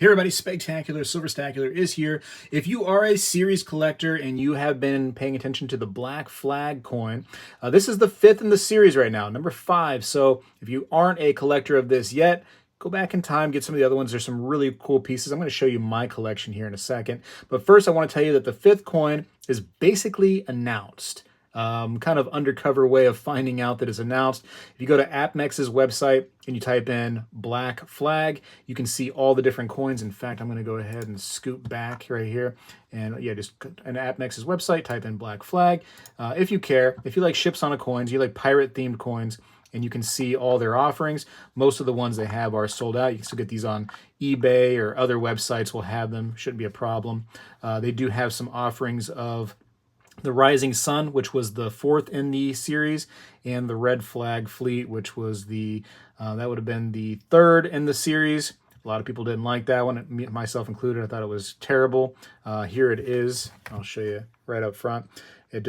Hey everybody, Spectacular, Silverstacular is here. If you are a series collector and you have been paying attention to the Black Flag coin, this is the fifth in the series right now, number 5. So if you aren't a collector of this yet, go back in time, get some of the other ones. There's some really cool pieces. I'm going to show you my collection here in a second. But first, I want to tell you that the fifth coin is basically announced. Kind of undercover way of finding out that it's announced. If you go to AppMex's website and you type in Black Flag, you can see all the different coins. In fact, I'm going to go ahead and scoot back right here. And yeah, just an AppMex's website, type in Black Flag. If you care, if you like ships on a coins, you like pirate-themed coins, and you can see all their offerings. Most of the ones they have are sold out. You can still get these on eBay or other websites will have them. Shouldn't be a problem. They do have some offerings of the Rising Sun, which was the 4th in the series, and the Red Flag Fleet, which was the, that would have been the 3rd in the series. A lot of people didn't like that one, myself included. I thought it was terrible. Here it is. I'll show you right up front. It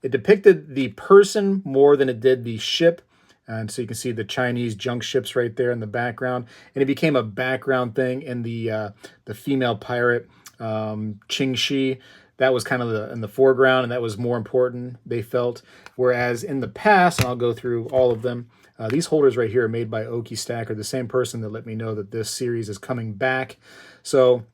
depicted the person more than it did the ship. And so you can see the Chinese junk ships right there in the background. And it became a background thing in the female pirate, Ching Shi. That was kind of in the foreground, and that was more important, they felt. Whereas in the past, and I'll go through all of them, these holders right here are made by Oki Stacker, the same person that let me know that this series is coming back. So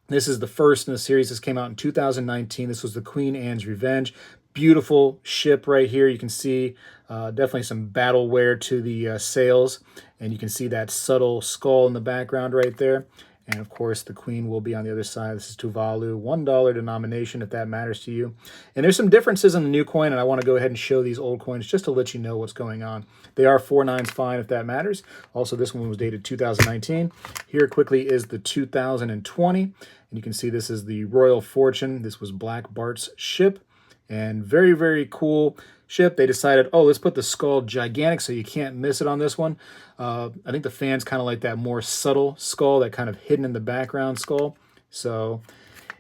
this is the first in the series. This came out in 2019. This was the Queen Anne's Revenge. Beautiful ship right here. You can see definitely some battle wear to the sails, and you can see that subtle skull in the background right there. And of course, the Queen will be on the other side. This is Tuvalu, $1 denomination if that matters to you. And there's some differences in the new coin, and I want to go ahead and show these old coins just to let you know what's going on. They are 4.9s fine if that matters. Also, this one was dated 2019. Here quickly is the 2020. And you can see this is the Royal Fortune. This was Black Bart's ship. And very, very cool ship. They decided, oh, let's put the skull gigantic so you can't miss it on this one. I think the fans kind of like that more subtle skull, that kind of hidden in the background skull. So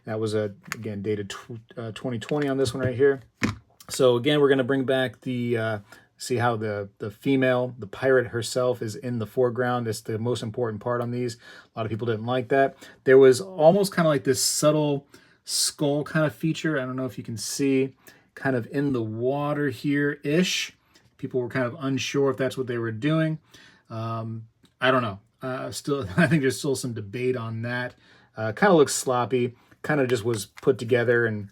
that was, again, dated 2020 on this one right here. So again, we're going to bring back the, see how the female, the pirate herself is in the foreground. It's the most important part on these. A lot of people didn't like that. There was almost kind of like this subtle skull kind of feature. I don't know if you can see kind of in the water here-ish. People were kind of unsure if that's what they were doing. I don't know. Still, I think there's still some debate on that. Kind of looks sloppy. Kind of just was put together and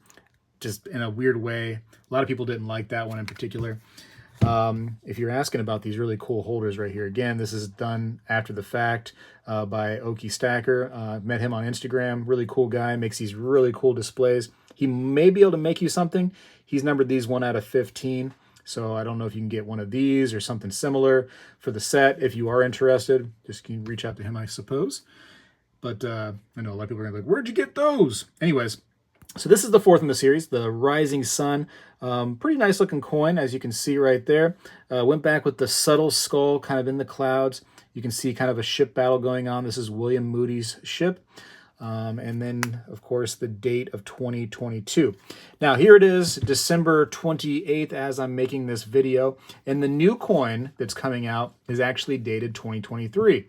just in a weird way. A lot of people didn't like that one in particular. If you're asking about these really cool holders right here, again, this is done after the fact by Oki Stacker. Met him on Instagram. Really cool guy. Makes these really cool displays. He may be able to make you something. He's numbered these 1 out of 15. So I don't know if you can get one of these or something similar for the set. If you are interested, just can reach out to him, I suppose. But I know a lot of people are like, where'd you get those? Anyways, so this is the 4th in the series, the Rising Sun. Pretty nice looking coin, as you can see right there. Went back with the subtle skull kind of in the clouds. You can see kind of a ship battle going on. This is William Moody's ship. And then, of course, the date of 2022. Now, here it is, December 28th, as I'm making this video. And the new coin that's coming out is actually dated 2023.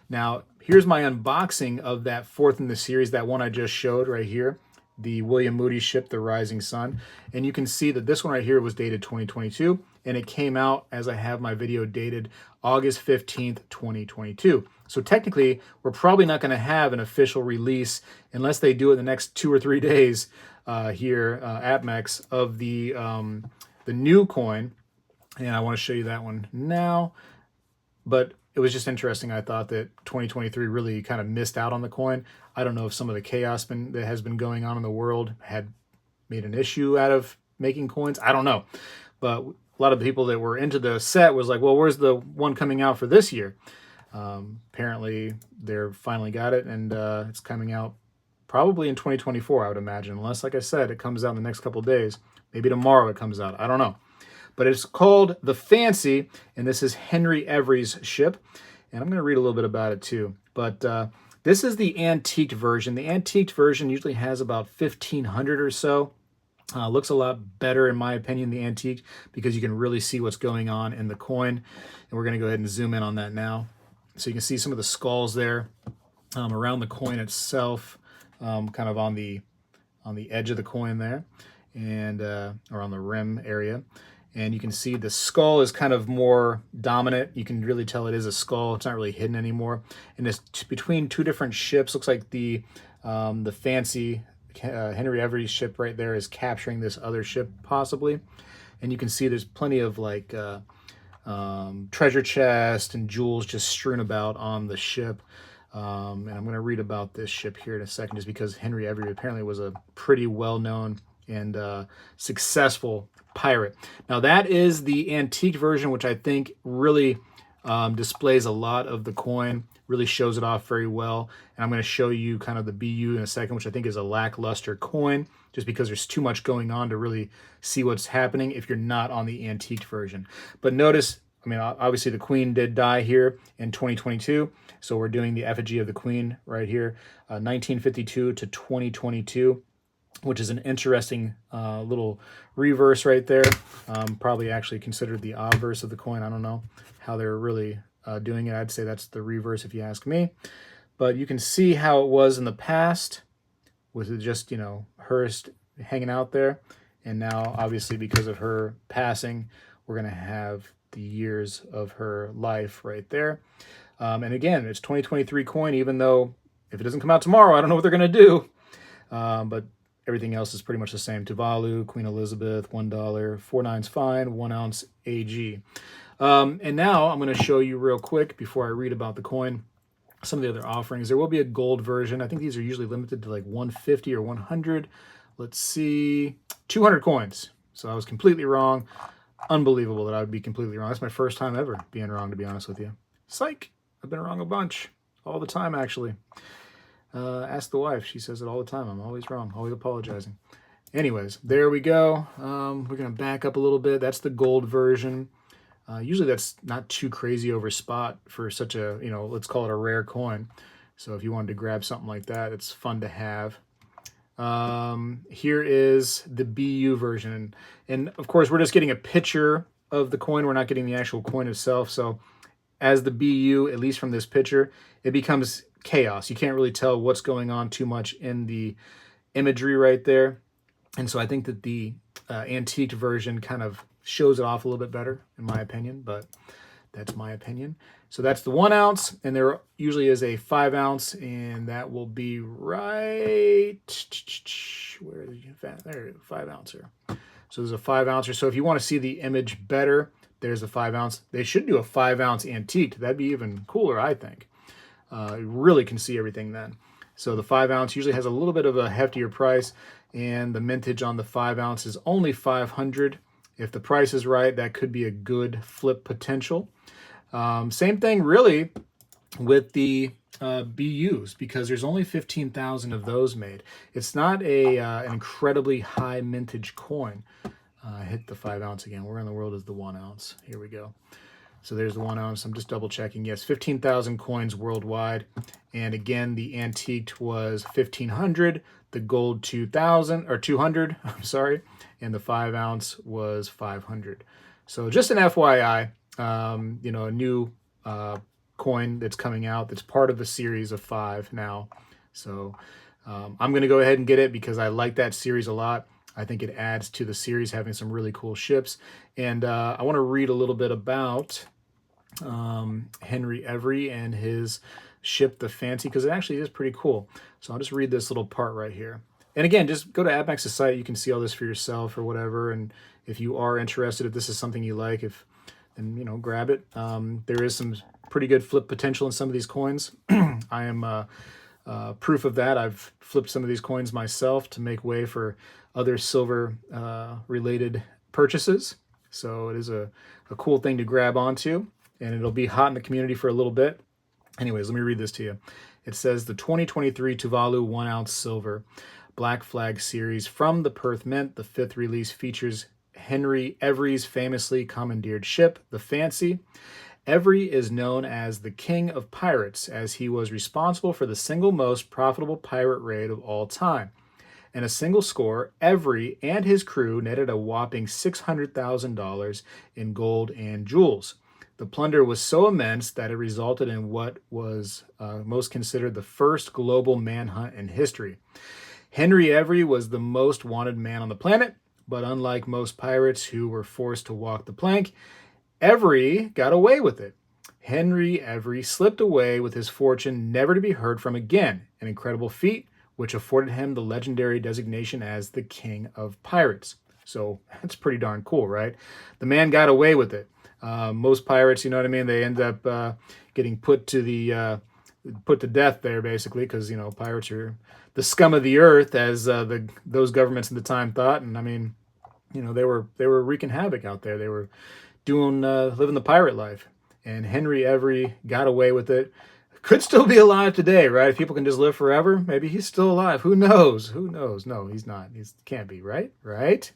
Now, here's my unboxing of that 4th in the series, that one I just showed right here, the William Moody ship, the Rising Sun. And you can see that this one right here was dated 2022, and it came out, as I have my video, dated August 15th, 2022. So technically, we're probably not going to have an official release unless they do it in the next 2 or 3 days here at Mex of the new coin. And I want to show you that one now. But it was just interesting. I thought that 2023 really kind of missed out on the coin. I don't know if some of the chaos that has been going on in the world had made an issue out of making coins. I don't know. But a lot of the people that were into the set was like, well, where's the one coming out for this year? Apparently they're finally got it, and it's coming out probably in 2024, I would imagine, unless, like I said, it comes out in the next couple of days. Maybe tomorrow it comes out. I don't know. But it's called the Fancy, and this is Henry Every's ship. And I'm going to read a little bit about it too. But this is the antiqued version. The antiqued version usually has about 1,500 or so. Looks a lot better, in my opinion, the antique, because you can really see what's going on in the coin. And we're going to go ahead and zoom in on that now. So you can see some of the skulls there. around the coin itself, kind of on the edge of the coin there, and or on the rim area. And you can see the skull is kind of more dominant. You can really tell it is a skull. It's not really hidden anymore. And it's between two different ships. Looks like the fancy Henry Every's ship right there is capturing this other ship possibly. And you can see there's plenty of like treasure chest and jewels just strewn about on the ship. And I'm going to read about this ship here in a second, just because Henry Every apparently was a pretty well-known and successful pirate. Now that is the antique version, which I think really displays a lot of the coin, really shows it off very well. And I'm going to show you kind of the BU in a second, which I think is a lackluster coin, just because there's too much going on to really see what's happening if you're not on the antiqued version. But notice, I mean, obviously the Queen did die here in 2022, so we're doing the effigy of the Queen right here, 1952 to 2022, which is an interesting little reverse right there. Probably actually considered the obverse of the coin. I don't know how they're really doing it. I'd say that's the reverse if you ask me. But you can see how it was in the past with just, you know, her hanging out there. And now, obviously, because of her passing, we're going to have the years of her life right there. And again, it's 2023 coin, even though if it doesn't come out tomorrow, I don't know what they're going to do. But everything else is pretty much the same. Tuvalu, Queen Elizabeth, $1, 4 nines fine, 1 ounce AG. And now I'm going to show you real quick before I read about the coin some of the other offerings. There will be a gold version. I think these are usually limited to like 150 or 100. Let's see, 200 coins. So I was completely wrong. Unbelievable that I would be completely wrong. That's my first time ever being wrong, to be honest with you. Psych. I've been wrong a bunch. All the time, actually. Ask the wife. She says it all the time. I'm always wrong. Always apologizing. Anyways, there we go. We're going to back up a little bit. That's the gold version. Usually that's not too crazy over spot for such a, you know, let's call it a rare coin. So if you wanted to grab something like that, it's fun to have. Here is the BU version. And of course, we're just getting a picture of the coin. We're not getting the actual coin itself. So as the BU, at least from this picture, it becomes chaos. You can't really tell what's going on too much in the imagery right there. And so I think that the antiqued version kind of shows it off a little bit better, in my opinion, but that's my opinion. So that's the 1 ounce, and there usually is a 5 ounce, and that will be right, where is it? There, 5 ouncer. So there's a 5 ouncer. So if you want to see the image better, there's a 5 ounce. They should do a 5 ounce antique. That'd be even cooler, I think. You really can see everything then. So the 5 ounce usually has a little bit of a heftier price, and the mintage on the 5 ounce is only 500. If the price is right, that could be a good flip potential. Same thing really with the BUs, because there's only 15,000 of those made. It's not an incredibly high mintage coin. Hit the 5 ounce again. Where in the world is the 1 ounce? Here we go. So there's the 1 ounce. I'm just double checking. Yes, 15,000 coins worldwide. And again, the antiqued was 1,500. The gold 2,000 or 200. I'm sorry. And the 5 ounce was 500. So just an FYI, you know, a new coin that's coming out that's part of a series of 5 now. So I'm going to go ahead and get it because I like that series a lot. I think it adds to the series, having some really cool ships. And I want to read a little bit about Henry Every and his ship, the Fancy, because it actually is pretty cool. So I'll just read this little part right here. And again, just go to AppMax's site. You can see all this for yourself or whatever. And if you are interested, if this is something you like, then, you know, grab it. There is some pretty good flip potential in some of these coins. I am proof of that. I've flipped some of these coins myself to make way for other silver related purchases. So it is a cool thing to grab onto, and it'll be hot in the community for a little bit. Anyways, let me read this to you. It says the 2023 Tuvalu 1 ounce silver Black Flag series from the Perth Mint. The 5th release features Henry Every's famously commandeered ship, the Fancy. Every is known as the King of Pirates, as he was responsible for the single most profitable pirate raid of all time. In a single score, Every and his crew netted a whopping $600,000 in gold and jewels. The plunder was so immense that it resulted in what was most considered the first global manhunt in history. Henry Every was the most wanted man on the planet, but unlike most pirates who were forced to walk the plank, Every got away with it. Henry Every slipped away with his fortune, never to be heard from again, an incredible feat which afforded him the legendary designation as the King of Pirates. So that's pretty darn cool, right? The man got away with it. Most pirates, you know what I mean, they end up getting put to death there, basically, because pirates are the scum of the earth, as those governments at the time thought. And I mean, they were wreaking havoc out there. They were doing living the pirate life. And Henry Every got away with it. Could still be alive today, right? If people can just live forever, maybe he's still alive. Who knows? Who knows? No, he's not. He can't be, right? Right?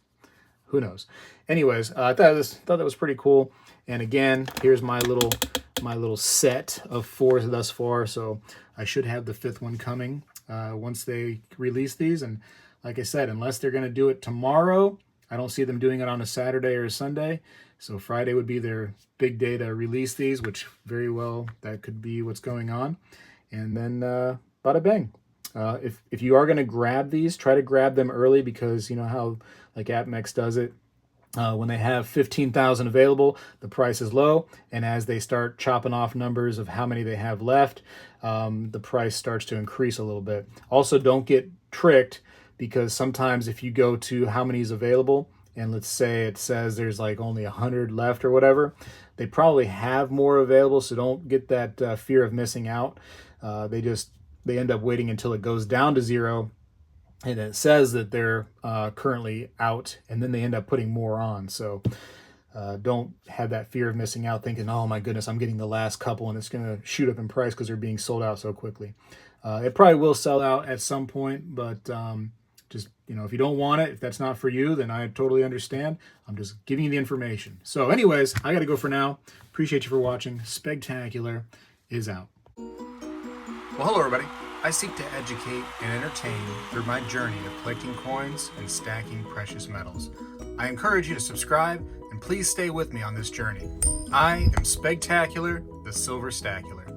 Who knows? Anyways, I thought that was pretty cool. And again, here's my little set of 4 thus far. So I should have the 5th one coming once they release these. And like I said, unless they're going to do it tomorrow, I don't see them doing it on a Saturday or a Sunday. So Friday would be their big day to release these, which very well that could be what's going on. And then bada bang. If you are going to grab these, try to grab them early, because you know how like AppMex does it. When they have 15,000 available, the price is low. And as they start chopping off numbers of how many they have left, the price starts to increase a little bit. Also, don't get tricked, because sometimes if you go to how many is available, and let's say it says there's like only 100 left or whatever, they probably have more available. So don't get that fear of missing out. They end up waiting until it goes down to 0. And it says that they're currently out, and then they end up putting more on. So don't have that fear of missing out, thinking, oh my goodness, I'm getting the last couple and it's going to shoot up in price because they're being sold out so quickly. It probably will sell out at some point, but just, if you don't want it, if that's not for you, then I totally understand. I'm just giving you the information. So anyways, I got to go for now. Appreciate you for watching. Spegtacular is out. Well, hello everybody. I seek to educate and entertain through my journey of collecting coins and stacking precious metals. I encourage you to subscribe, and please stay with me on this journey. I am Spegtacular, the Silver Stacular.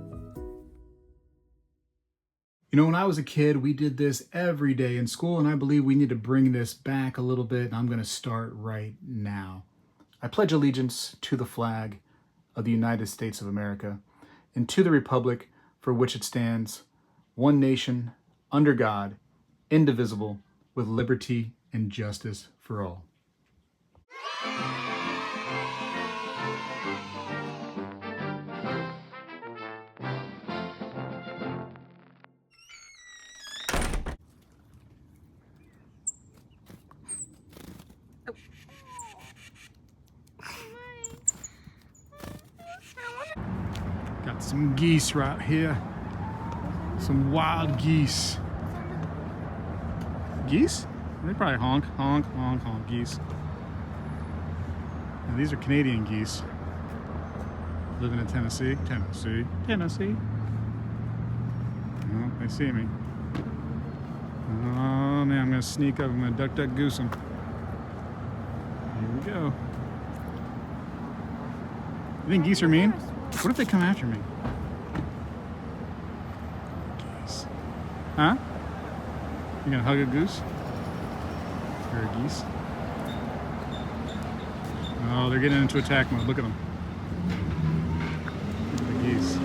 When I was a kid, we did this every day in school, and I believe we need to bring this back a little bit, and I'm going to start right now. I pledge allegiance to the flag of the United States of America and to the republic for which it stands, one nation, under God, indivisible, with liberty and justice for all. Got some geese right here. Some wild geese. Geese? They probably honk, honk, honk, honk, geese. And these are Canadian geese. Living in Tennessee. Tennessee. Oh, they see me. Oh man, I'm gonna sneak up. I'm gonna duck, duck, goose them. Here we go. You think geese are mean? What if they come after me? Geese. Huh? You gonna hug a goose? Or a geese? Oh, they're getting into attack mode. Look at them. Look at the geese.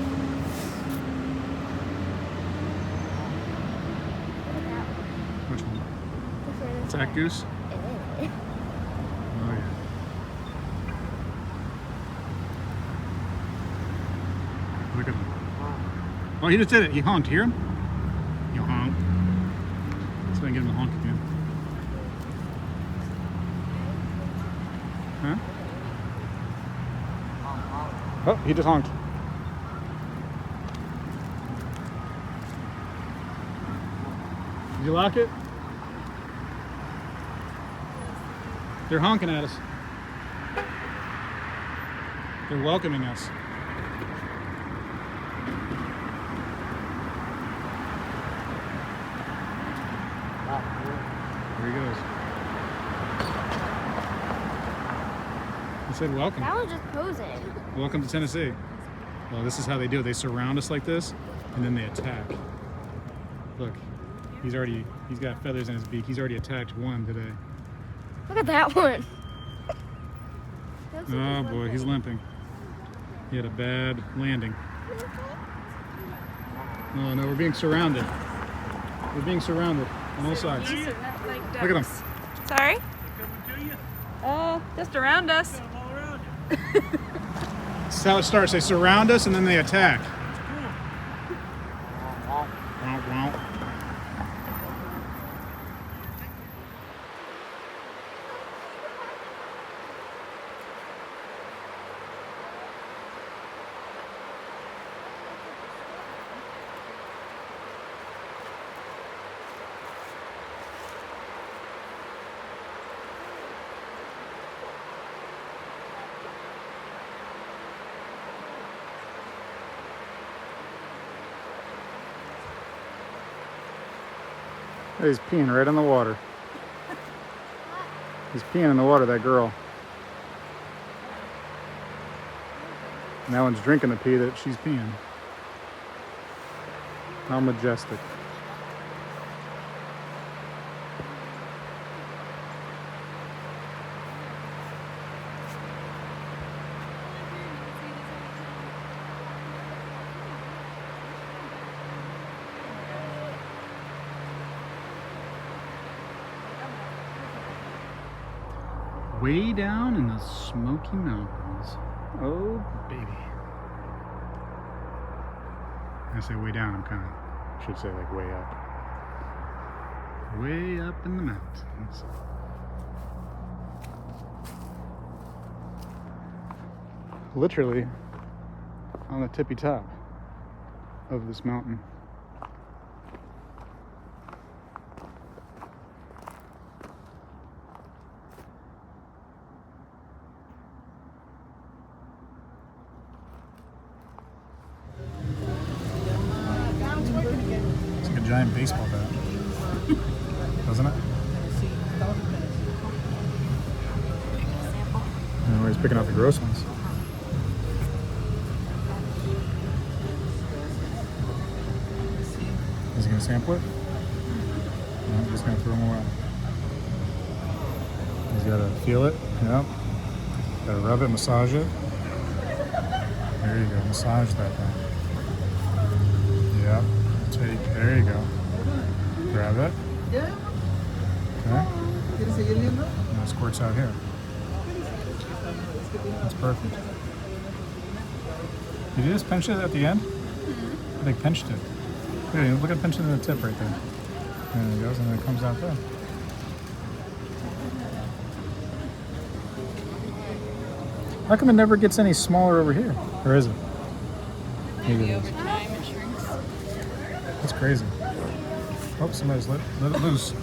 Which one? Attack goose? Oh, yeah. Look at him. Oh, he just did it. He honked. Hear him? He honked. Let's see if I can get him to honk again. Huh? Oh, he just honked. Did you lock it? They're honking at us. They're welcoming us. There he goes. He said welcome. That was just posing. Welcome to Tennessee. Well, this is how they do it. They surround us like this, and then they attack. Look, he's got feathers in his beak. He's already attacked one today. Look at that one. Oh boy, he's limping. He had a bad landing. Oh no, we're being surrounded. We're being surrounded on all sides. Look at them. Sorry? Just around us. This is how it starts. They surround us and then they attack. He's peeing right in the water. He's peeing in the water, that girl. And that one's drinking the pee that she's peeing. How majestic. Way down in the Smoky Mountains. Oh, baby. I say way down, I'm kind of, should say like way up. Way up in the mountains. Literally on the tippy top of this mountain. It's like a giant baseball bat, doesn't it? And he's picking out the gross ones. Is he going to sample it? No, I'm just going to throw them away. He's got to feel it. Yep. Got to rub it, massage it. There you go. Massage that thing. Yep. Take. There you go. Grab it. Okay. Now it squirts out here. That's perfect. Did you just pinch it at the end? I think pinched it. Yeah, look at pinching the tip right there. There it goes, and then it comes out there. How come it never gets any smaller over here? Or is it? Maybe it is. That's crazy. Oh, somebody's let it loose.